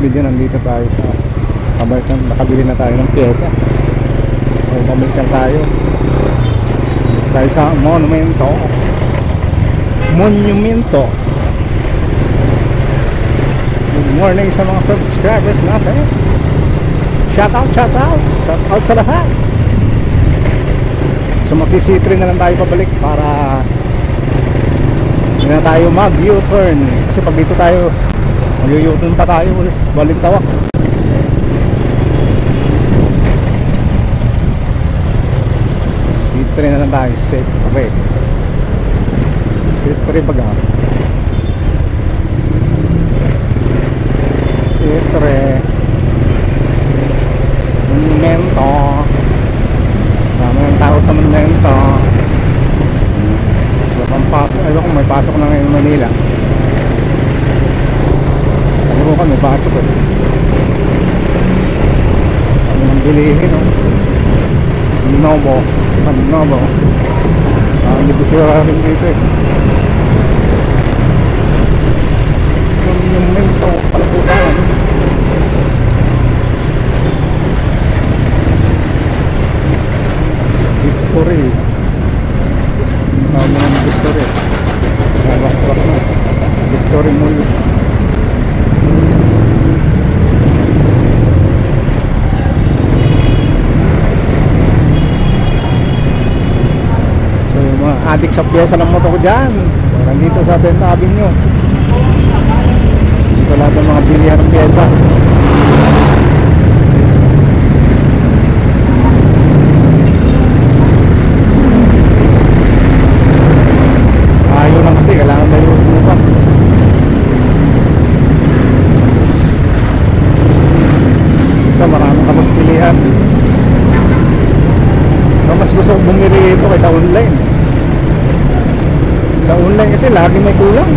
video, nandito tayo sa pabalikan. Nakabili na tayo ng pyesa. O pabalikan tayo sa monumento. Good morning sa mga subscribers natin. Shout out sa lahat. So magsi-C3 na lang tayo pabalik para hindi na tayo mag-U-turn. Kasi pag dito tayo mag-U-turn pa tayo ulit, balik tawak. C3 na lang tayo. C3 baga. C3 monumento. Dami ng tao sa monumento. Ayaw kung may pasok na ngayon Manila. Ayaw ko may pasok eh. Ano nang bilihin no? San Novo. Hindi ko sila rin dito eh. Monumento Palaputan. Victory. Tama ng Victory. Nalak-lak na Victory Mall. So yung mga adik sa pyesa ng moto ko dyan, nandito sa 10th Avenue. Dito lahat ng mga bilihan ng pyesa. Ayaw lang kasi, kailangan tayo upang. Ito, maraming kapagpilihan. Mas gusto kong bumili ito kaysa online. Sa online kasi lagi may kulang.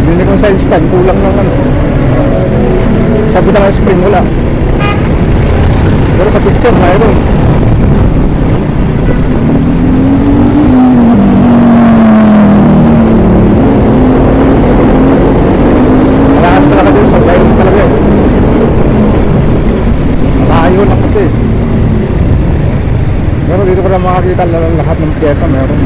Hindi kong side stand, kulang ng ano. Sabi na ng spring, wala. Pero sa picture, mayroon. Pero dito ko na makakita lahat ng pyesa meron.